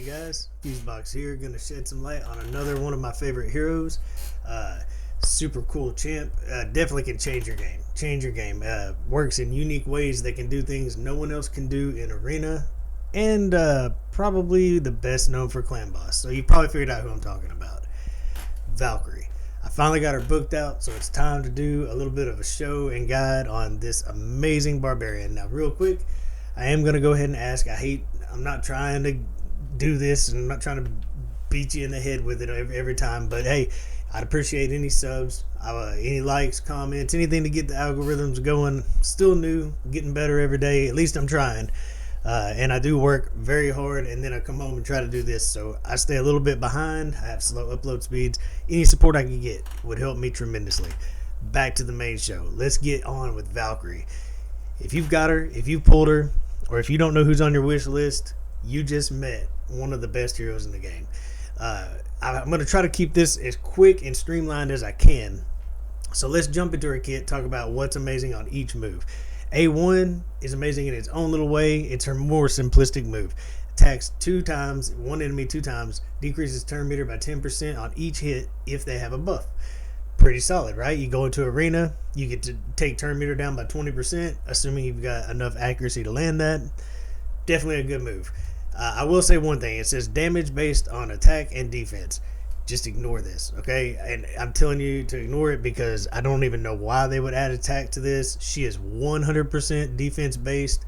Hey guys, Fusebox here, gonna shed some light on another one of my favorite heroes. Super cool champ. Definitely can change your game. Works in unique ways that can do things no one else can do in arena, and probably the best known for clan boss. So you probably figured out who I'm talking about. Valkyrie. I finally got her booked out, so it's time to do a little bit of a show and guide on this amazing barbarian. Now, real quick, I am gonna go ahead and ask. I'm not trying to do this, and I'm not trying to beat you in the head with it every time. But hey, I'd appreciate any subs, any likes, comments, anything to get the algorithms going. Still new, getting better every day. At least I'm trying. And I do work very hard, and then I come home and try to do this, so I stay a little bit behind. I have slow upload speeds. Any support I can get would help me tremendously. Back to the main show. Let's get on with Valkyrie. If you've got her, if you've pulled her, or if you don't know who's on your wish list, you just met one of the best heroes in the game. I'm going to try to keep this as quick and streamlined as I can. So let's jump into her kit, talk about what's amazing on each move. A1 is amazing in its own little way. It's her more simplistic move. Attacks 2 times, one enemy 2 times, decreases turn meter by 10% on each hit if they have a buff. Pretty solid, right? You go into arena, you get to take turn meter down by 20%, assuming you've got enough accuracy to land that. Definitely a good move. I will say one thing. It says damage based on attack and defense. Just ignore this, okay? And I'm telling you to ignore it because I don't even know why they would add attack to this. She is 100% defense based,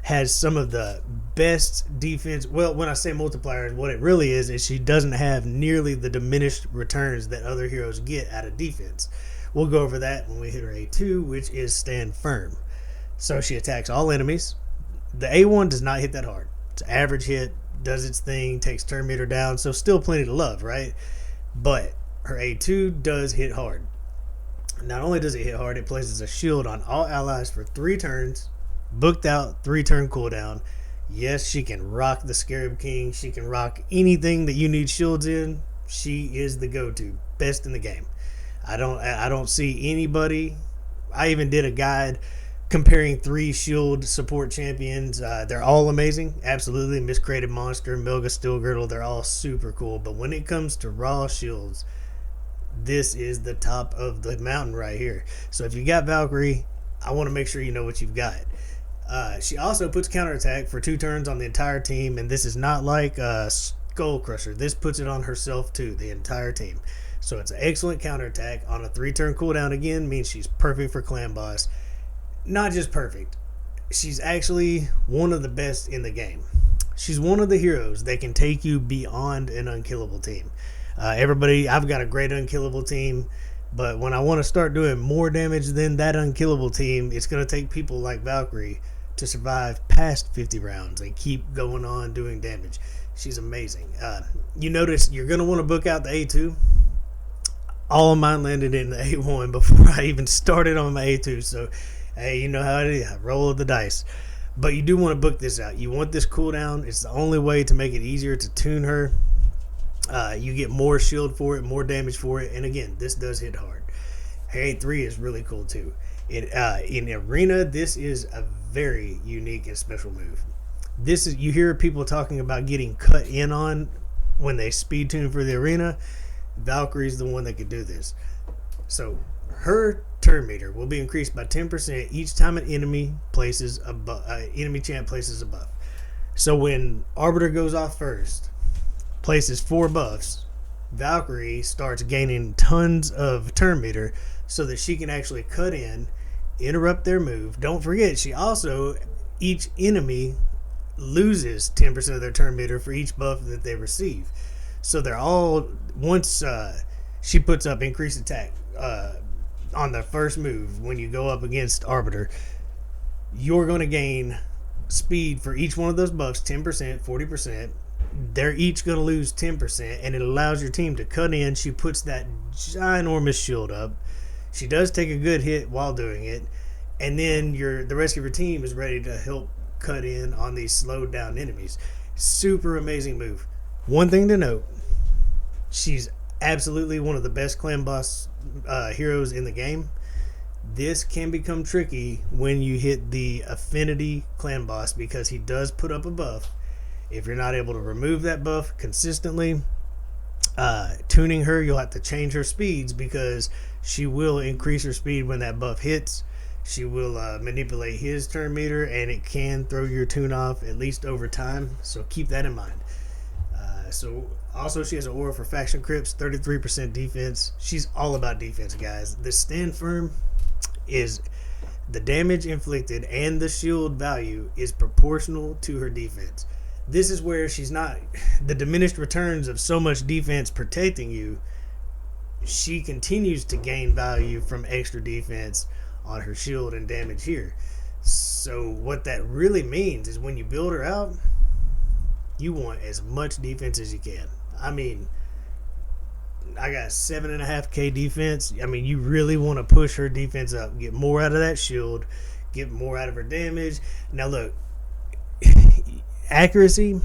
has some of the best defense. Well, when I say multipliers, what it really is she doesn't have nearly the diminished returns that other heroes get out of defense. We'll go over that when we hit her A2, which is stand firm. So she attacks all enemies. The A1 does not hit that hard. It's an average hit, does its thing, takes turn meter down, so still plenty to love, right? But her A2 does hit hard. Not only does it hit hard, it places a shield on all allies for 3 turns, booked out, 3-turn cooldown. Yes, she can rock the Scarab King. She can rock anything that you need shields in. She is the go-to, best in the game. I don't see anybody. I even did a guide comparing 3 shield support champions. They're all amazing, absolutely. Miscreated Monster, Milga Steel Girdle, they're all super cool. But when it comes to raw shields, this is the top of the mountain right here. So if you got Valkyrie, I want to make sure you know what you've got. She also puts counterattack for 2 turns on the entire team, and this is not like Skull Crusher. This puts it on herself too, the entire team. So it's an excellent counterattack on a 3-turn cooldown. Again, means she's perfect for clan boss. Not just perfect, she's actually one of the best in the game. She's one of the heroes that can take you beyond an unkillable team. I've got a great unkillable team, but when I want to start doing more damage than that unkillable team, it's going to take people like Valkyrie to survive past 50 rounds and keep going on doing damage. She's amazing. You notice you're going to want to book out the A2. All of mine landed in the A1 before I even started on my A2, so hey, you know how it is. Roll of the dice. But you do want to book this out. You want this cooldown. It's the only way to make it easier to tune her. You get more shield for it, more damage for it. And again, this does hit hard. Her A3 is really cool too. In arena, this is a very unique and special move. You hear people talking about getting cut in on when they speed tune for the arena. Valkyrie's the one that could do this. So her turn meter will be increased by 10% each time an enemy champ places a buff. So when Arbiter goes off first, places 4 buffs, Valkyrie starts gaining tons of turn meter so that she can actually cut in, interrupt their move. Don't forget, each enemy loses 10% of their turn meter for each buff that they receive. So they're all, once she puts up increased attack on the first move, when you go up against Arbiter, you're going to gain speed for each one of those buffs, 10%, 40%. They're each going to lose 10%, and it allows your team to cut in. She puts that ginormous shield up. She does take a good hit while doing it, and then the rest of your team is ready to help cut in on these slowed down enemies. Super amazing move. One thing to note, she's absolutely one of the best clan boss heroes in the game. This can become tricky when you hit the affinity clan boss because he does put up a buff, If you're not able to remove that buff consistently, tuning her, you'll have to change her speeds because she will increase her speed when that buff hits. She will manipulate his turn meter, and it can throw your tune off at least over time. So keep that in mind. So also she has an aura for faction crypts, 33% defense. She's all about defense, guys. This stand firm is the damage inflicted and the shield value is proportional to her defense. This is where she's not the diminished returns of so much defense protecting you. She continues to gain value from extra defense on her shield and damage here. So what that really means is when you build her out, you want as much defense as you can. I mean, I got 7.5k defense. I mean, you really want to push her defense up, get more out of that shield, get more out of her damage. Now look, accuracy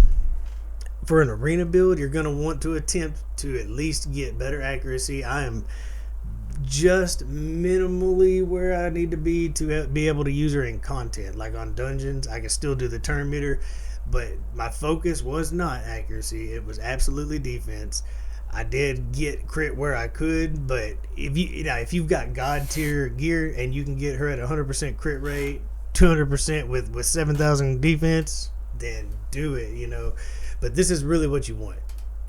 for an arena build, you're going to want to attempt to at least get better accuracy. I am just minimally where I need to be able to use her in content. Like on dungeons, I can still do the turn meter, but my focus was not accuracy. It was absolutely defense. I did get crit where I could, but if you've got god tier gear and you can get her at 100% crit rate, 200% with 7,000 defense, then do it, But this is really what you want.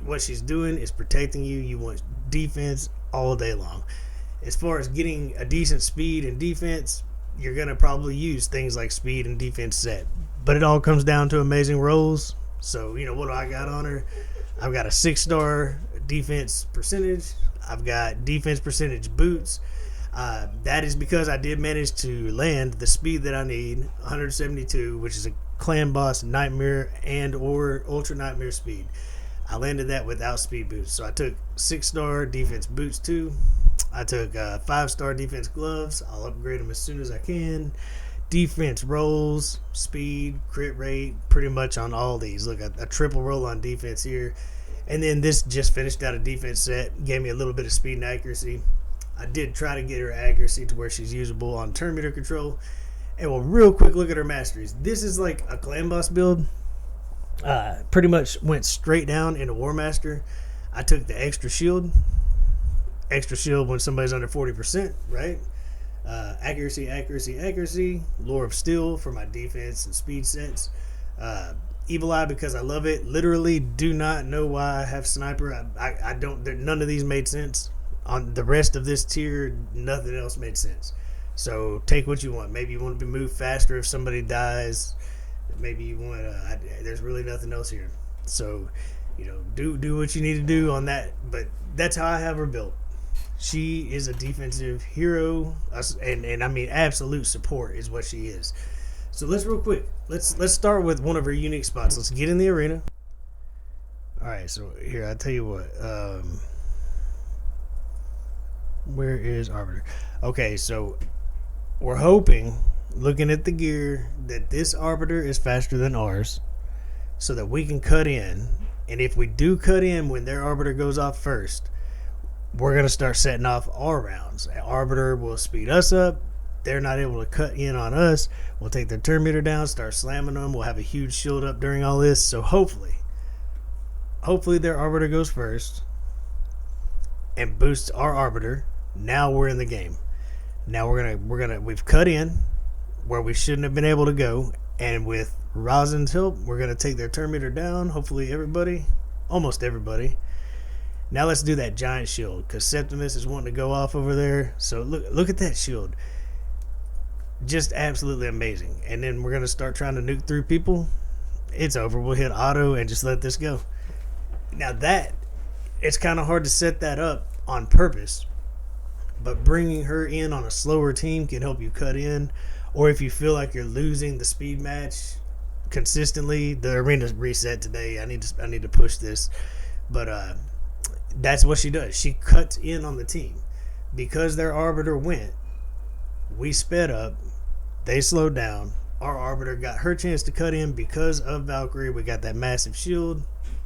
What she's doing is protecting you. You want defense all day long. As far as getting a decent speed and defense, you're going to probably use things like speed and defense set. But it all comes down to amazing rolls. So, what do I got on her? I've got a 6-star defense percentage. I've got defense percentage boots. That is because I did manage to land the speed that I need, 172, which is a clan boss nightmare and or ultra nightmare speed. I landed that without speed boots. So I took 6-star defense boots too. I took 5-star defense gloves. I'll upgrade them as soon as I can. Defense rolls, speed, crit rate, pretty much on all these. Look, a triple roll on defense here. And then this just finished out a defense set. Gave me a little bit of speed and accuracy. I did try to get her accuracy to where she's usable on turn meter control. And we'll real quick look at her masteries. This is like a clan boss build. Pretty much went straight down into War Master. I took the extra shield. Extra shield when somebody's under 40%, right? Accuracy. Lore of Steel for my defense and speed sets. Evil Eye because I love it. Literally do not know why I have Sniper. I don't. None of these made sense. On the rest of this tier, nothing else made sense. So take what you want. Maybe you want to move faster if somebody dies. Maybe you want to. There's really nothing else here. So, do what you need to do on that. But that's how I have her built. She is a defensive hero, and I mean absolute support is what she is. So let's real quick. Let's start with one of her unique spots. Let's get in the arena. All right. So here I'll tell you what. Where is Arbiter? Okay, so we're hoping, looking at the gear, that this Arbiter is faster than ours so that we can cut in. And if we do cut in when their Arbiter goes off first, we're going to start setting off our rounds. Arbiter will speed us up. They're not able to cut in on us. We'll take their turn meter down, start slamming them. We'll have a huge shield up during all this. So hopefully their Arbiter goes first and boosts our Arbiter. Now we're in the game. Now we've cut in where we shouldn't have been able to go, and with Rosin's help, we're gonna take their turn meter down. Hopefully almost everybody. Now let's do that giant shield because Septimus is wanting to go off over there. So look at that shield, just absolutely amazing. And then we're gonna start trying to nuke through people. It's over. We'll hit auto and just let this go. Now it's kind of hard to set that up on purpose. But bringing her in on a slower team can help you cut in. Or if you feel like you're losing the speed match consistently, the arena's reset today. I need to push this. But that's what she does. She cuts in on the team. Because their Arbiter went, we sped up. They slowed down. Our Arbiter got her chance to cut in because of Valkyrie. We got that massive shield.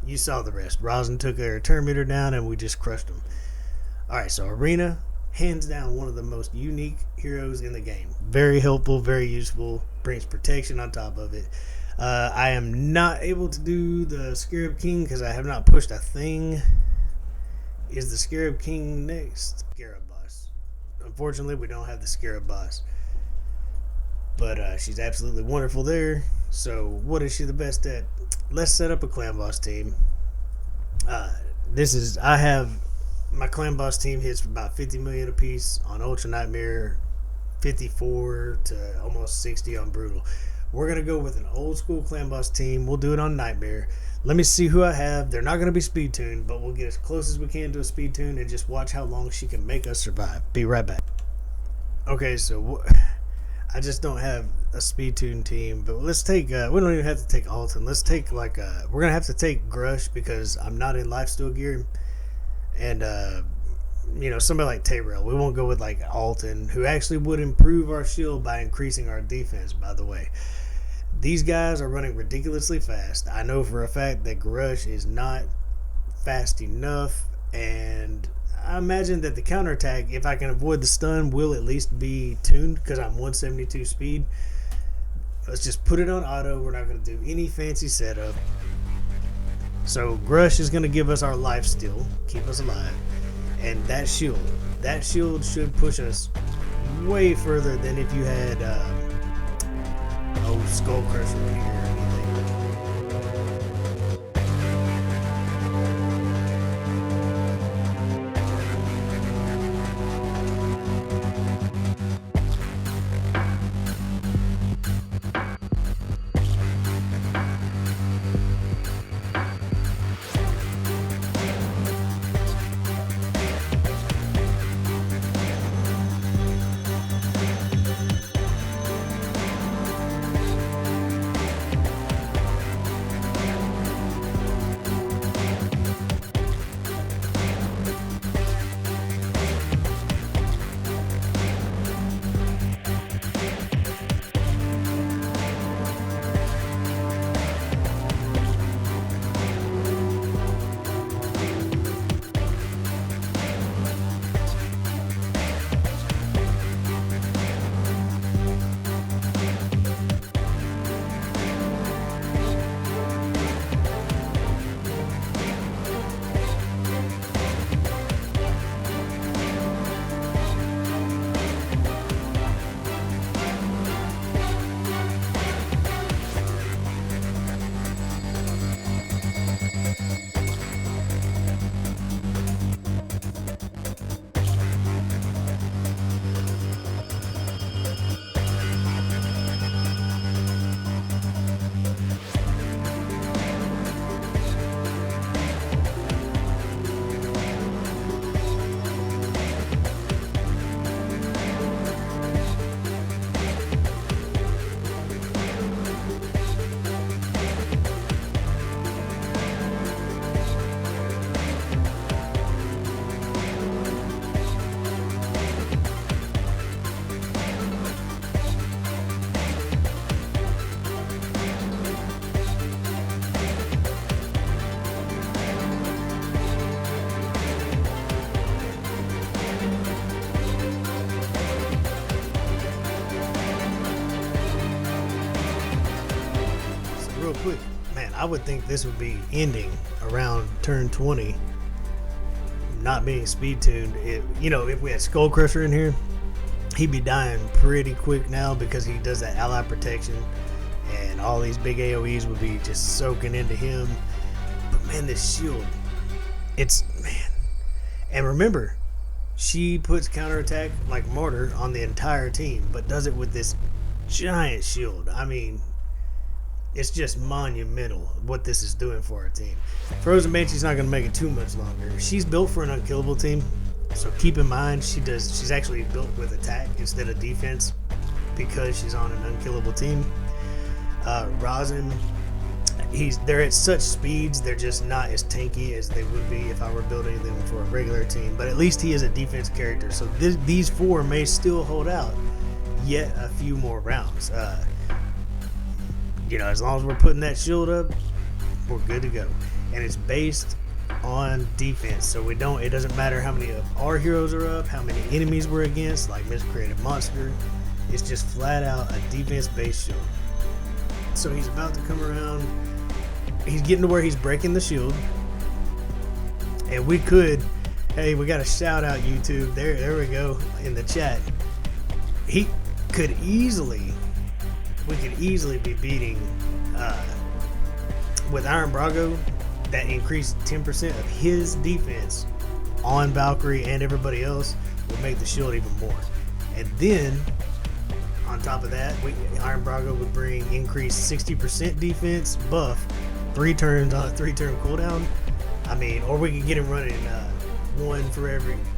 You saw the rest. Rosin took their turn meter down and we just crushed them. Alright, so Arena, hands down one of the most unique heroes in the game. Very helpful, very useful, brings protection on top of it. I am not able to do the Scarab King because I have not pushed a thing. Is the Scarab King next? Scarab Boss. Unfortunately, we don't have the Scarab Boss. But she's absolutely wonderful there. So what is she the best at? Let's set up a clan boss team. I have my clan boss team hits about 50 million apiece on Ultra Nightmare, 54 to almost 60 on Brutal. We're gonna go with an old school clan boss team. We'll do it on Nightmare. Let me see who I have. They're not gonna be speed tuned, but we'll get as close as we can to a speed tune and just watch how long she can make us survive. Be right back. Okay, so I just don't have a speed tune team, but let's take. We don't even have to take Alton. Let's take we're gonna have to take Grush because I'm not in lifesteal gear, and somebody like Tayrell. We won't go with like Alton, who actually would improve our shield by increasing our defense. By the way, these guys are running ridiculously fast. I know for a fact that Grush is not fast enough, and I imagine that the counterattack, if I can avoid the stun, will at least be tuned because I'm 172 speed. Let's just put it on auto. We're not going to do any fancy setup. So Grush is going to give us our life steal, keep us alive, and that shield should push us way further than if you had Skull Crusher here or anything. Quick, man, I would think this would be ending around turn 20, not being speed tuned. If we had Skull Crusher in here, he'd be dying pretty quick now because he does that ally protection, and all these big AoEs would be just soaking into him. But man, this shield, and remember, she puts counterattack like Martyr on the entire team, but does it with this giant shield. I mean, it's just monumental what this is doing for our team. Frozen Banshee's not going to make it too much longer. She's built for an unkillable team, so keep in mind she's actually built with attack instead of defense because she's on an unkillable team. Rosin, they're at such speeds, they're just not as tanky as they would be if I were building them for a regular team, but at least he is a defense character, so these four may still hold out yet a few more rounds. As long as we're putting that shield up, we're good to go. And it's based on defense, so it doesn't matter how many of our heroes are up, how many enemies we're against, like Miscreated Monster. It's just flat out a defense based shield. So he's about to come around. He's getting to where he's breaking the shield. And we could, hey, we got a shout out YouTube. There we go in the chat. We could easily be beating with Iron Brago. That increased 10% of his defense on Valkyrie and everybody else would make the shield even more. And then on top of that, Iron Brago would bring increased 60% defense buff, 3 turns on a 3-turn cooldown. I mean, or we could get him running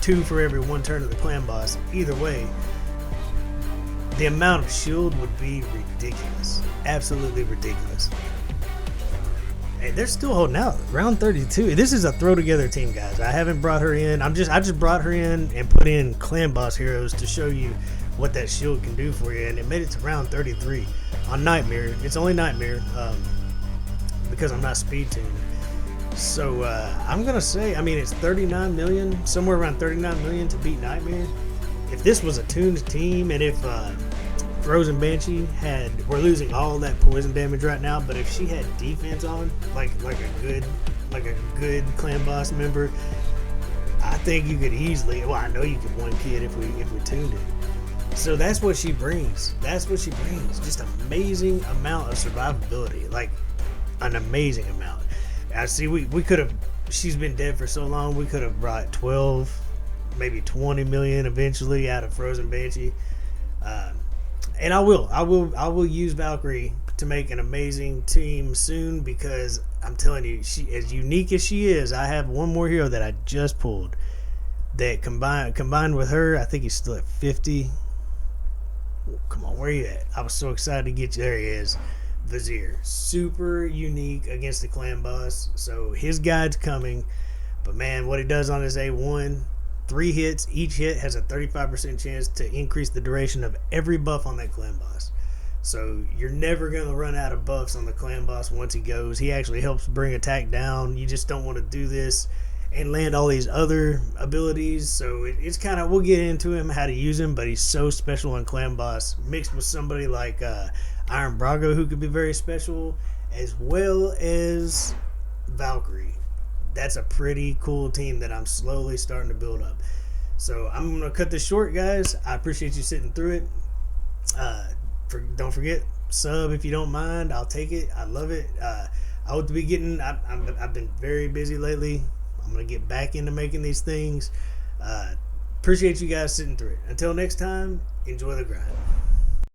2 for every 1 turn of the clan boss. Either way, the amount of shield would be ridiculous, absolutely ridiculous. And they're still holding out. Round 32. This is a throw together team, guys. I haven't brought her in. I just brought her in and put in clan boss heroes to show you what that shield can do for you. And it made it to round 33 on Nightmare. It's only Nightmare because I'm not speed tuned. So I'm gonna say, I mean, it's 39 million, somewhere around 39 million to beat Nightmare. If this was a tuned team, and if Frozen Banshee we're losing all that poison damage right now, but if she had defense on, like a good clan boss member, I think you could easily. Well, I know you could one kid if we tuned it. So that's what she brings. Just amazing amount of survivability, like an amazing amount. I see. We could have. She's been dead for so long. We could have brought 12, maybe 20 million eventually out of Frozen Banshee. And I will use Valkyrie to make an amazing team soon, because I'm telling you, she, as unique as she is, I have one more hero that I just pulled that combined with her, I think he's still at 50. Come on, where are you at? I was so excited to get you. There he is. Vizier. Super unique against the clan boss. So his guide's coming. But man, what he does on his A1, 3 hits. Each hit has a 35% chance to increase the duration of every buff on that clan boss. So you're never going to run out of buffs on the clan boss once he goes. He actually helps bring attack down. You just don't want to do this and land all these other abilities. So it's kind of, we'll get into him, how to use him, but he's so special on clan boss, mixed with somebody like Iron Brago, who could be very special, as well as Valkyrie. That's a pretty cool team that I'm slowly starting to build up. So I'm going to cut this short, guys. I appreciate you sitting through it. Don't forget, sub if you don't mind. I'll take it. I love it. I hope to be getting, I've been very busy lately. I'm going to get back into making these things. Appreciate you guys sitting through it. Until next time, enjoy the grind.